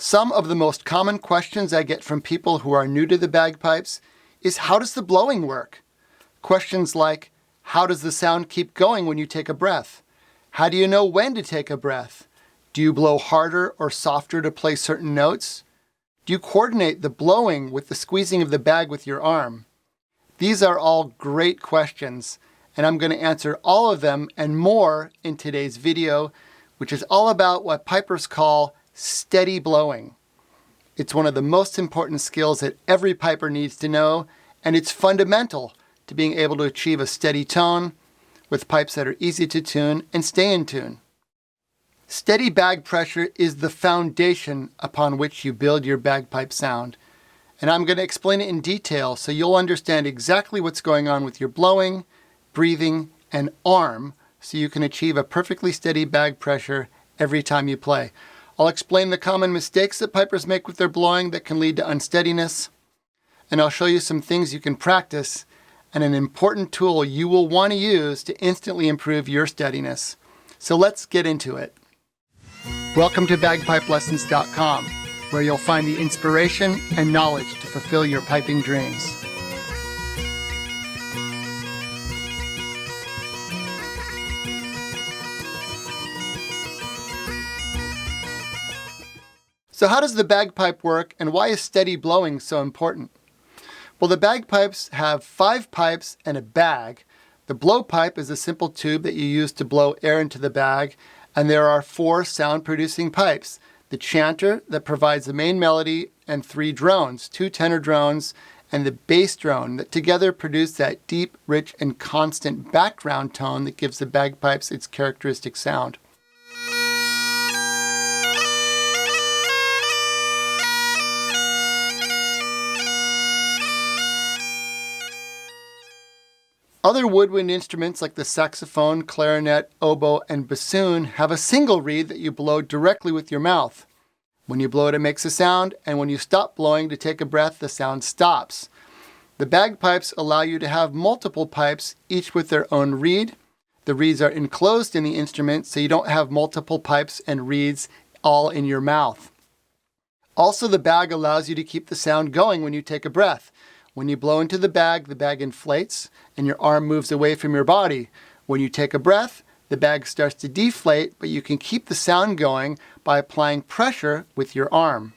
Some of the most common questions I get from people who are new to the bagpipes is, how does the blowing work? Questions like, how does the sound keep going when you take a breath? How do you know when to take a breath? Do you blow harder or softer to play certain notes? Do you coordinate the blowing with the squeezing of the bag with your arm? These are all great questions, and I'm going to answer all of them and more in today's video, which is all about what pipers call steady blowing. It's one of the most important skills that every piper needs to know, and it's fundamental to being able to achieve a steady tone with pipes that are easy to tune and stay in tune. Steady bag pressure is the foundation upon which you build your bagpipe sound, and I'm going to explain it in detail so you'll understand exactly what's going on with your blowing, breathing, and arm so you can achieve a perfectly steady bag pressure every time you play. I'll explain the common mistakes that pipers make with their blowing that can lead to unsteadiness, and I'll show you some things you can practice and an important tool you will want to use to instantly improve your steadiness. So let's get into it. Welcome to bagpipelessons.com, where you'll find the inspiration and knowledge to fulfill your piping dreams. So how does the bagpipe work, and why is steady blowing so important? Well, the bagpipes have 5 pipes and a bag. The blowpipe is a simple tube that you use to blow air into the bag, and there are 4 sound-producing pipes. The chanter that provides the main melody, and 3 drones, 2 tenor drones, and the bass drone that together produce that deep, rich, and constant background tone that gives the bagpipes its characteristic sound. Other woodwind instruments like the saxophone, clarinet, oboe, and bassoon have a single reed that you blow directly with your mouth. When you blow it, it makes a sound, and when you stop blowing to take a breath, the sound stops. The bagpipes allow you to have multiple pipes, each with their own reed. The reeds are enclosed in the instrument, so you don't have multiple pipes and reeds all in your mouth. Also, the bag allows you to keep the sound going when you take a breath. When you blow into the bag inflates and your arm moves away from your body. When you take a breath, the bag starts to deflate, but you can keep the sound going by applying pressure with your arm.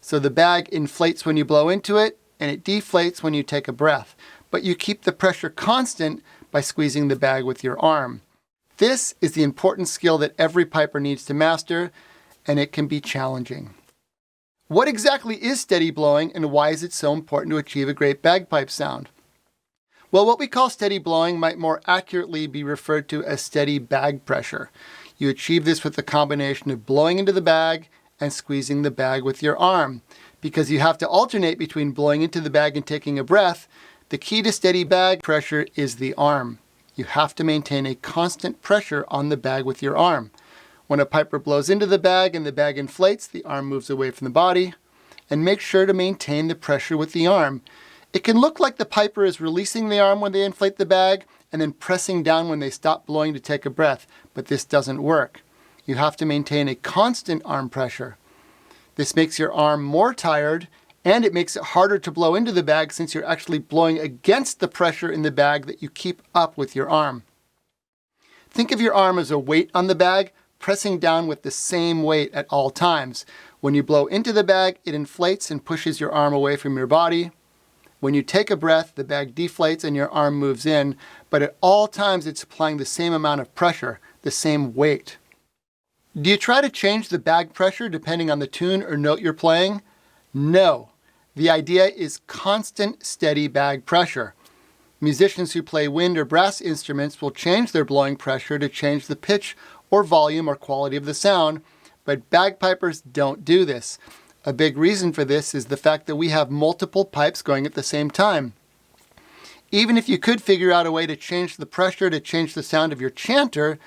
So the bag inflates when you blow into it, and it deflates when you take a breath. But you keep the pressure constant by squeezing the bag with your arm. This is the important skill that every piper needs to master, and it can be challenging. What exactly is steady blowing, and why is it so important to achieve a great bagpipe sound? Well, what we call steady blowing might more accurately be referred to as steady bag pressure. You achieve this with the combination of blowing into the bag and squeezing the bag with your arm. Because you have to alternate between blowing into the bag and taking a breath, the key to steady bag pressure is the arm. You have to maintain a constant pressure on the bag with your arm. When a piper blows into the bag and the bag inflates, the arm moves away from the body. And make sure to maintain the pressure with the arm. It can look like the piper is releasing the arm when they inflate the bag and then pressing down when they stop blowing to take a breath, but this doesn't work. You have to maintain a constant arm pressure. This makes your arm more tired, and it makes it harder to blow into the bag since you're actually blowing against the pressure in the bag that you keep up with your arm. Think of your arm as a weight on the bag, pressing down with the same weight at all times. When you blow into the bag, it inflates and pushes your arm away from your body. When you take a breath, the bag deflates and your arm moves in, but at all times it's applying the same amount of pressure, the same weight. Do you try to change the bag pressure depending on the tune or note you're playing? No. The idea is constant, steady bag pressure. Musicians who play wind or brass instruments will change their blowing pressure to change the pitch or volume or quality of the sound, but bagpipers don't do this. A big reason for this is the fact that we have multiple pipes going at the same time. Even if you could figure out a way to change the pressure to change the sound of your chanter,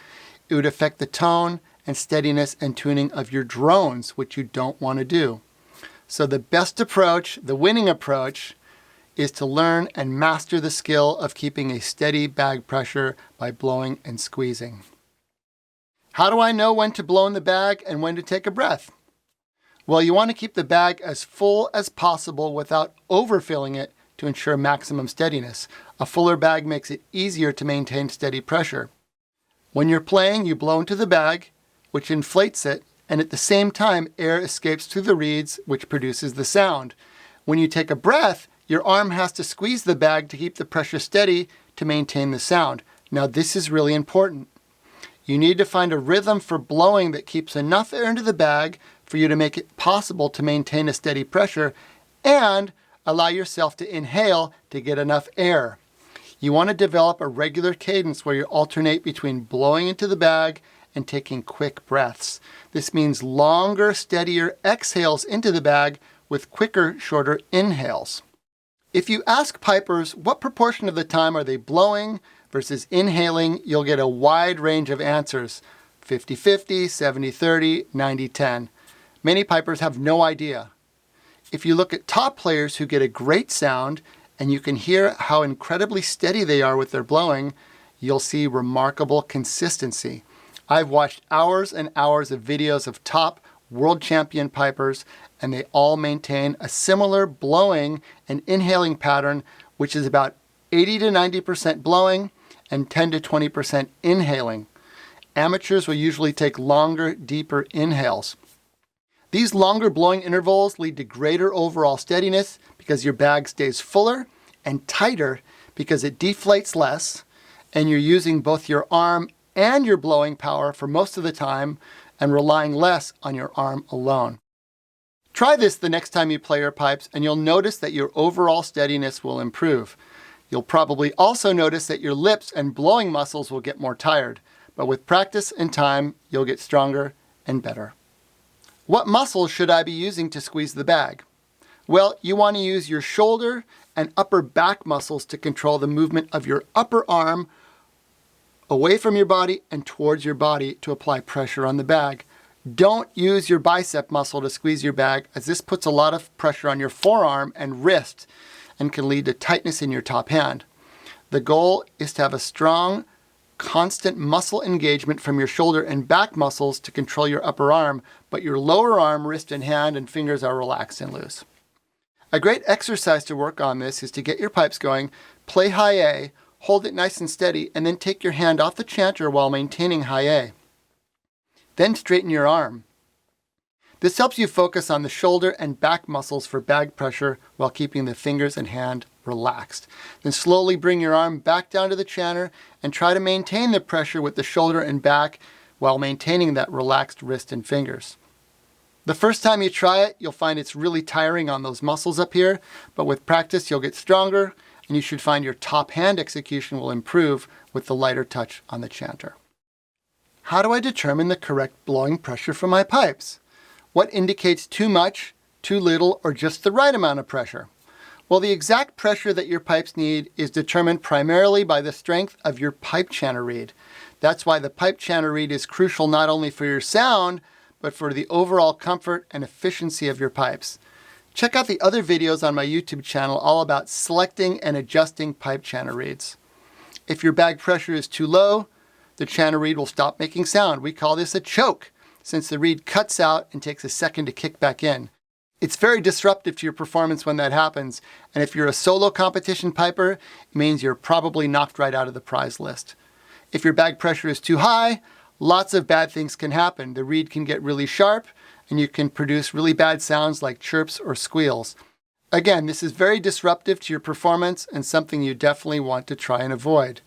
it would affect the tone and steadiness and tuning of your drones, which you don't want to do. So the best approach, the winning approach, is to learn and master the skill of keeping a steady bag pressure by blowing and squeezing. How do I know when to blow in the bag and when to take a breath? Well, you want to keep the bag as full as possible without overfilling it to ensure maximum steadiness. A fuller bag makes it easier to maintain steady pressure. When you're playing, you blow into the bag, which inflates it, and at the same time, air escapes through the reeds, which produces the sound. When you take a breath, your arm has to squeeze the bag to keep the pressure steady to maintain the sound. Now, this is really important. You need to find a rhythm for blowing that keeps enough air into the bag for you to make it possible to maintain a steady pressure and allow yourself to inhale to get enough air. You want to develop a regular cadence where you alternate between blowing into the bag and taking quick breaths. This means longer, steadier exhales into the bag with quicker, shorter inhales. If you ask pipers what proportion of the time are they blowing versus inhaling, you'll get a wide range of answers: 50-50, 70-30, 90-10. Many pipers have no idea. If you look at top players who get a great sound and you can hear how incredibly steady they are with their blowing, you'll see remarkable consistency. I've watched hours and hours of videos of top world champion pipers, and they all maintain a similar blowing and inhaling pattern, which is about 80 to 90% blowing and 10 to 20% inhaling. Amateurs will usually take longer, deeper inhales. These longer blowing intervals lead to greater overall steadiness because your bag stays fuller, and tighter because it deflates less, and you're using both your arm and your blowing power for most of the time and relying less on your arm alone. Try this the next time you play your pipes, and you'll notice that your overall steadiness will improve. You'll probably also notice that your lips and blowing muscles will get more tired, but with practice and time, you'll get stronger and better. What muscles should I be using to squeeze the bag? Well, you want to use your shoulder and upper back muscles to control the movement of your upper arm away from your body and towards your body to apply pressure on the bag. Don't use your bicep muscle to squeeze your bag, as this puts a lot of pressure on your forearm and wrist and can lead to tightness in your top hand. The goal is to have a strong, constant muscle engagement from your shoulder and back muscles to control your upper arm, but your lower arm, wrist, and hand and fingers are relaxed and loose. A great exercise to work on this is to get your pipes going, play high A, hold it nice and steady, and then take your hand off the chanter while maintaining high A. Then straighten your arm. This helps you focus on the shoulder and back muscles for bag pressure while keeping the fingers and hand relaxed. Then slowly bring your arm back down to the chanter and try to maintain the pressure with the shoulder and back while maintaining that relaxed wrist and fingers. The first time you try it, you'll find it's really tiring on those muscles up here, but with practice you'll get stronger, and you should find your top hand execution will improve with the lighter touch on the chanter. How do I determine the correct blowing pressure for my pipes? What indicates too much, too little, or just the right amount of pressure? Well, the exact pressure that your pipes need is determined primarily by the strength of your pipe chanter reed. That's why the pipe chanter reed is crucial not only for your sound, but for the overall comfort and efficiency of your pipes. Check out the other videos on my YouTube channel all about selecting and adjusting pipe chanter reeds. If your bag pressure is too low, the chanter reed will stop making sound. We call this a choke, since the reed cuts out and takes a second to kick back in. It's very disruptive to your performance when that happens, and if you're a solo competition piper, it means you're probably knocked right out of the prize list. If your bag pressure is too high, lots of bad things can happen. The reed can get really sharp, and you can produce really bad sounds like chirps or squeals. Again, this is very disruptive to your performance and something you definitely want to try and avoid.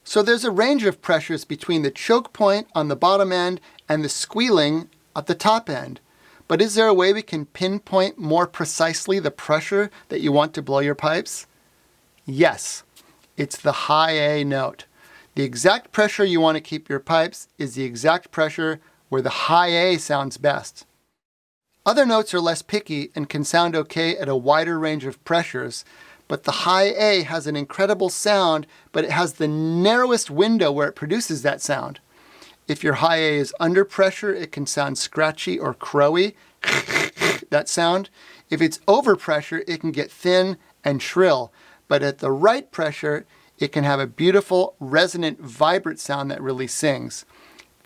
So there's a range of pressures between the choke point on the bottom end and the squealing at the top end. But is there a way we can pinpoint more precisely the pressure that you want to blow your pipes? Yes, it's the high A note. The exact pressure you want to keep your pipes is the exact pressure where the high A sounds best. Other notes are less picky and can sound okay at a wider range of pressures, but the high A has an incredible sound, but it has the narrowest window where it produces that sound. If your high A is under pressure, it can sound scratchy or crowy, that sound. If it's over pressure, it can get thin and shrill, but at the right pressure, it can have a beautiful, resonant, vibrant sound that really sings.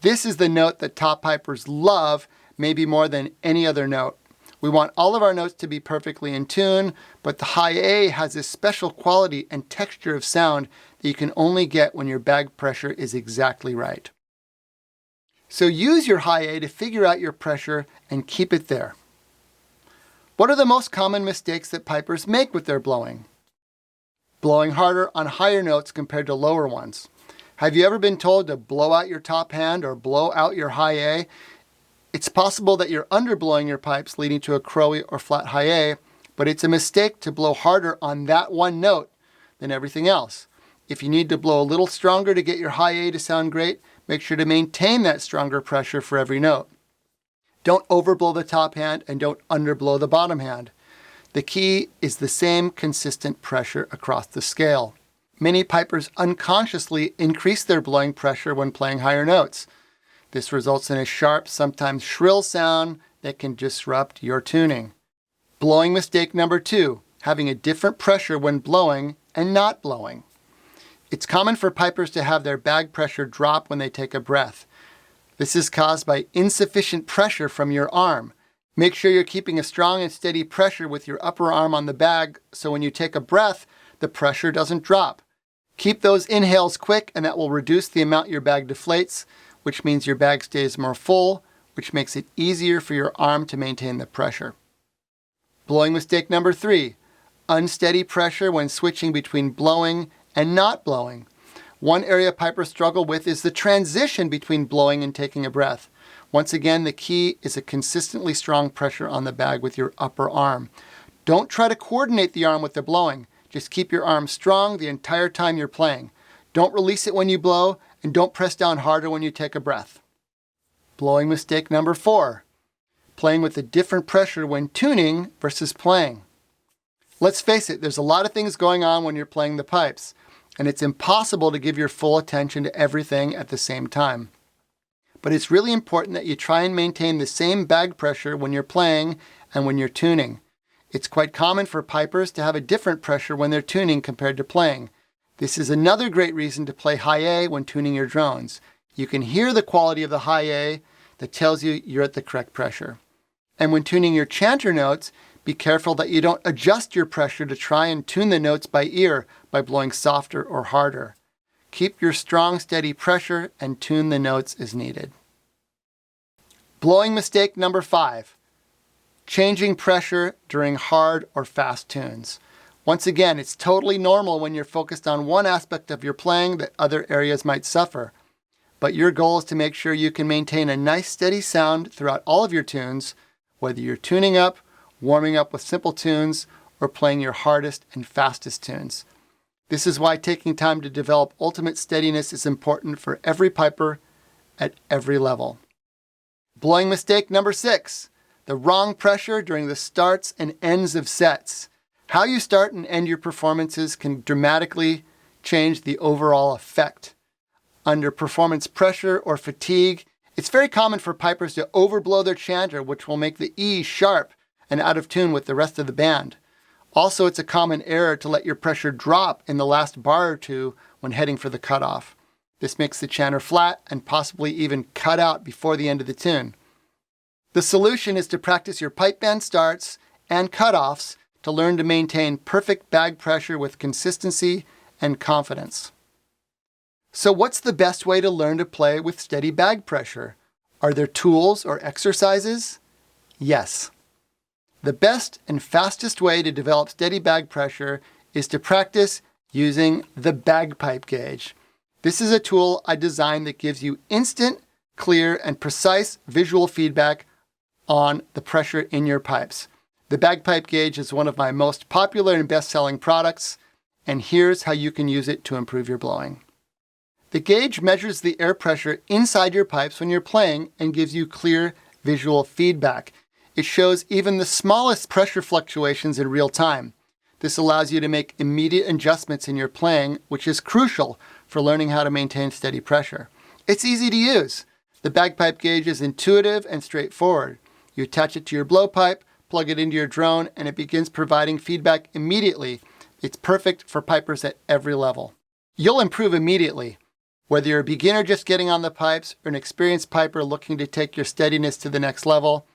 This is the note that top pipers love, maybe more than any other note. We want all of our notes to be perfectly in tune, but the high A has this special quality and texture of sound that you can only get when your bag pressure is exactly right. So use your high A to figure out your pressure and keep it there. What are the most common mistakes that pipers make with their blowing? Blowing harder on higher notes compared to lower ones. Have you ever been told to blow out your top hand or blow out your high A? It's possible that you're underblowing your pipes, leading to a crowy or flat high A, but it's a mistake to blow harder on that one note than everything else. If you need to blow a little stronger to get your high A to sound great, make sure to maintain that stronger pressure for every note. Don't overblow the top hand and don't underblow the bottom hand. The key is the same consistent pressure across the scale. Many pipers unconsciously increase their blowing pressure when playing higher notes. This results in a sharp, sometimes shrill sound that can disrupt your tuning. Blowing mistake number 2, having a different pressure when blowing and not blowing. It's common for pipers to have their bag pressure drop when they take a breath. This is caused by insufficient pressure from your arm. Make sure you're keeping a strong and steady pressure with your upper arm on the bag so when you take a breath, the pressure doesn't drop. Keep those inhales quick and that will reduce the amount your bag deflates, which means your bag stays more full, which makes it easier for your arm to maintain the pressure. Blowing mistake number 3, unsteady pressure when switching between blowing and not blowing. One area pipers struggle with is the transition between blowing and taking a breath. Once again, the key is a consistently strong pressure on the bag with your upper arm. Don't try to coordinate the arm with the blowing. Just keep your arm strong the entire time you're playing. Don't release it when you blow, and don't press down harder when you take a breath. Blowing mistake number 4, playing with a different pressure when tuning versus playing. Let's face it, there's a lot of things going on when you're playing the pipes, and it's impossible to give your full attention to everything at the same time. But it's really important that you try and maintain the same bag pressure when you're playing and when you're tuning. It's quite common for pipers to have a different pressure when they're tuning compared to playing. This is another great reason to play high A when tuning your drones. You can hear the quality of the high A that tells you you're at the correct pressure. And when tuning your chanter notes, be careful that you don't adjust your pressure to try and tune the notes by ear by blowing softer or harder. Keep your strong, steady pressure and tune the notes as needed. Blowing mistake number 5, changing pressure during hard or fast tunes. Once again, it's totally normal when you're focused on one aspect of your playing that other areas might suffer. But your goal is to make sure you can maintain a nice steady sound throughout all of your tunes, whether you're tuning up, warming up with simple tunes, or playing your hardest and fastest tunes. This is why taking time to develop ultimate steadiness is important for every piper at every level. Blowing mistake number 6, the wrong pressure during the starts and ends of sets. How you start and end your performances can dramatically change the overall effect. Under performance pressure or fatigue, it's very common for pipers to overblow their chanter, which will make the E sharp and out of tune with the rest of the band. Also, it's a common error to let your pressure drop in the last bar or two when heading for the cutoff. This makes the chanter flat and possibly even cut out before the end of the tune. The solution is to practice your pipe band starts and cutoffs to learn to maintain perfect bag pressure with consistency and confidence. So what's the best way to learn to play with steady bag pressure? Are there tools or exercises? Yes. The best and fastest way to develop steady bag pressure is to practice using the Bagpipe Gauge. This is a tool I designed that gives you instant, clear, and precise visual feedback on the pressure in your pipes. The Bagpipe Gauge is one of my most popular and best-selling products, and here's how you can use it to improve your blowing. The gauge measures the air pressure inside your pipes when you're playing and gives you clear visual feedback. It shows even the smallest pressure fluctuations in real time. This allows you to make immediate adjustments in your playing, which is crucial for learning how to maintain steady pressure. It's easy to use. The Bagpipe Gauge is intuitive and straightforward. You attach it to your blowpipe, plug it into your drone, and it begins providing feedback immediately. It's perfect for pipers at every level. You'll improve immediately. Whether you're a beginner just getting on the pipes or an experienced piper looking to take your steadiness to the next level,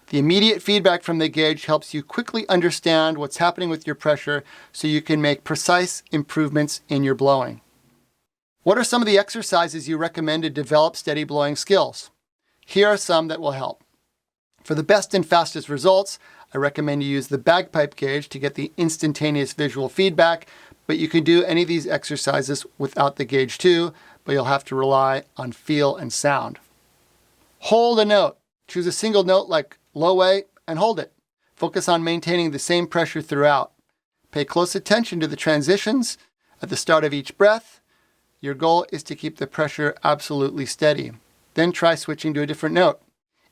the immediate feedback from the gauge helps you quickly understand what's happening with your pressure so you can make precise improvements in your blowing. What are some of the exercises you recommend to develop steady blowing skills? Here are some that will help. For the best and fastest results, I recommend you use the Bagpipe Gauge to get the instantaneous visual feedback, but you can do any of these exercises without the gauge too, but you'll have to rely on feel and sound. Hold a note. Choose a single note like low A and hold it. Focus on maintaining the same pressure throughout. Pay close attention to the transitions at the start of each breath. Your goal is to keep the pressure absolutely steady. Then try switching to a different note.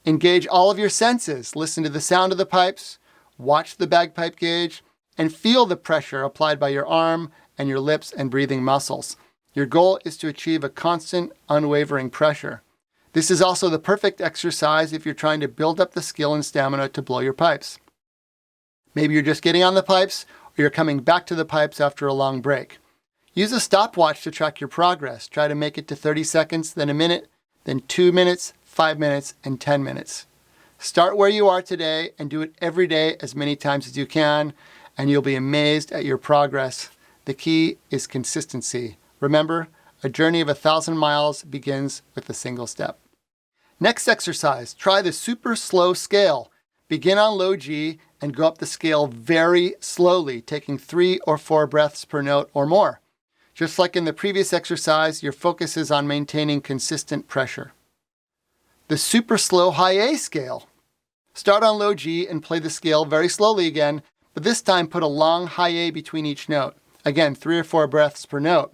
Engage all of your senses. Listen to the sound of the pipes, watch the bagpipe gauge, and feel the pressure applied by your arm and your lips and breathing muscles. Your goal is to achieve a constant, unwavering pressure. This is also the perfect exercise if you're trying to build up the skill and stamina to blow your pipes. Maybe you're just getting on the pipes, or you're coming back to the pipes after a long break. Use a stopwatch to track your progress. Try to make it to 30 seconds, then a minute, then 2 minutes, 5 minutes, and 10 minutes. Start where you are today and do it every day as many times as you can, and you'll be amazed at your progress. The key is consistency. Remember, a journey of 1,000 miles begins with a single step. Next exercise, try the super slow scale. Begin on low G and go up the scale very slowly, taking 3 or 4 breaths per note or more. Just like in the previous exercise, your focus is on maintaining consistent pressure. The super slow high A scale. Start on low G and play the scale very slowly again, but this time put a long high A between each note. Again, 3 or 4 breaths per note.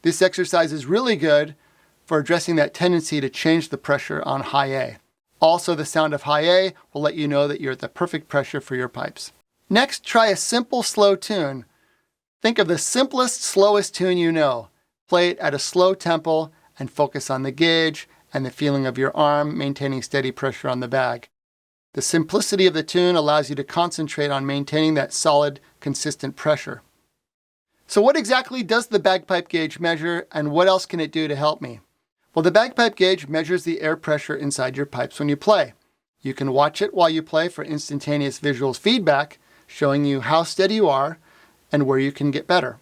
This exercise is really good for addressing that tendency to change the pressure on high A. Also, the sound of high A will let you know that you're at the perfect pressure for your pipes. Next, try a simple slow tune. Think of the simplest, slowest tune you know. Play it at a slow tempo and focus on the gauge and the feeling of your arm maintaining steady pressure on the bag. The simplicity of the tune allows you to concentrate on maintaining that solid, consistent pressure. So what exactly does the bagpipe gauge measure, and what else can it do to help me? Well, the bagpipe gauge measures the air pressure inside your pipes when you play. You can watch it while you play for instantaneous visual feedback, showing you how steady you are and where you can get better.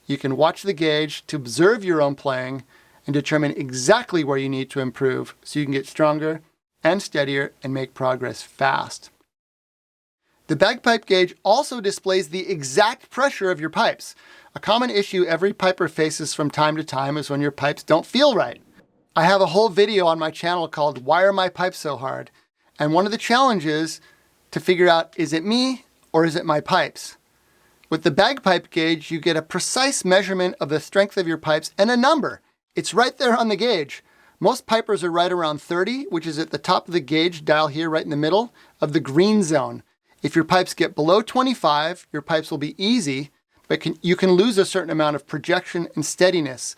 You can watch the gauge to observe your own playing and determine exactly where you need to improve so you can get stronger and steadier and make progress fast. The bagpipe gauge also displays the exact pressure of your pipes. A common issue every piper faces from time to time is when your pipes don't feel right. I have a whole video on my channel called Why Are My Pipes So Hard? And one of the challenges to figure out, is it me or is it my pipes? With the bagpipe gauge, you get a precise measurement of the strength of your pipes and a number. It's right there on the gauge. Most pipers are right around 30, which is at the top of the gauge dial here, right in the middle of the green zone. If your pipes get below 25, your pipes will be easy, but you can lose a certain amount of projection and steadiness.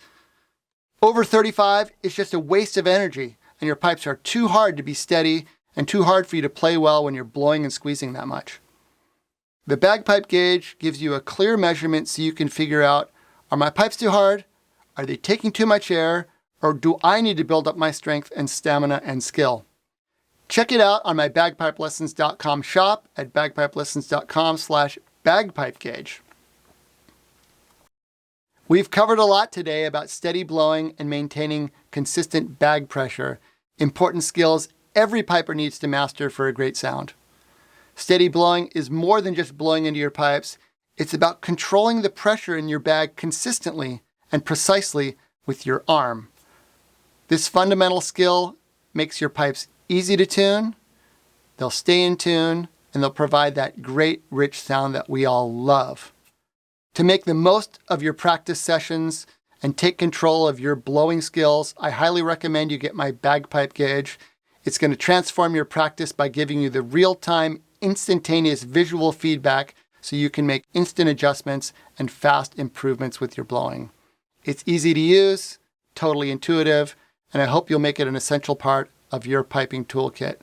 Over 35 is just a waste of energy, and your pipes are too hard to be steady and too hard for you to play well when you're blowing and squeezing that much. The bagpipe gauge gives you a clear measurement so you can figure out, are my pipes too hard? Are they taking too much air? Or do I need to build up my strength and stamina and skill? Check it out on my bagpipelessons.com shop at bagpipelessons.com/bagpipegauge. We've covered a lot today about steady blowing and maintaining consistent bag pressure, important skills every piper needs to master for a great sound. Steady blowing is more than just blowing into your pipes. It's about controlling the pressure in your bag consistently and precisely with your arm. This fundamental skill makes your pipes easy to tune, they'll stay in tune, and they'll provide that great, rich sound that we all love. To make the most of your practice sessions and take control of your blowing skills, I highly recommend you get my bagpipe gauge. It's going to transform your practice by giving you the real-time, instantaneous visual feedback so you can make instant adjustments and fast improvements with your blowing. It's easy to use, totally intuitive, and I hope you'll make it an essential part of your piping toolkit.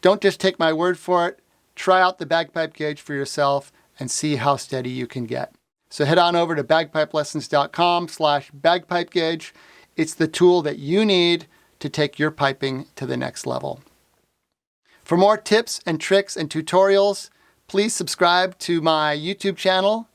Don't just take my word for it. try out the Bagpipe Gauge for yourself and see how steady you can get. So head on over to bagpipelessons.com/bagpipegauge. It's the tool that you need to take your piping to the next level. For more tips and tricks and tutorials, please subscribe to my YouTube channel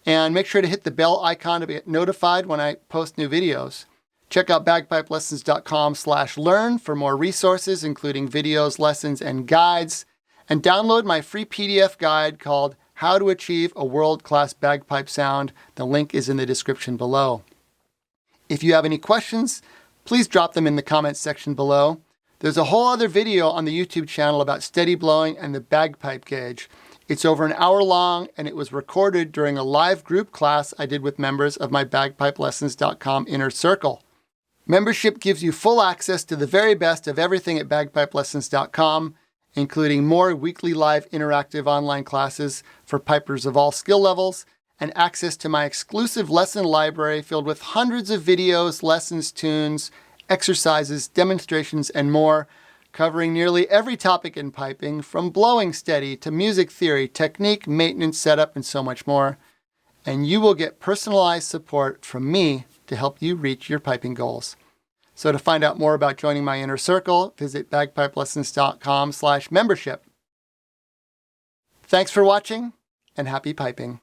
and make sure to hit the bell icon to get notified when I post new videos. Check out bagpipelessons.com/learn for more resources, including videos, lessons, and guides, and download my free PDF guide called How to Achieve a World-Class Bagpipe Sound. The link is in the description below. If you have any questions, please drop them in the comments section below. There's a whole other video on the YouTube channel about steady blowing and the Bagpipe Gauge. It's over an hour long, and it was recorded during a live group class I did with members of my bagpipelessons.com inner circle. Membership gives you full access to the very best of everything at bagpipelessons.com, including more weekly live interactive online classes for pipers of all skill levels, and access to my exclusive lesson library filled with hundreds of videos, lessons, tunes, exercises, demonstrations, and more, covering nearly every topic in piping, from blowing steady to music theory, technique, maintenance, setup, and so much more. And you will get personalized support from me to help you reach your piping goals. So to find out more about joining my inner circle, visit bagpipelessons.com/membership. Thanks for watching, and happy piping.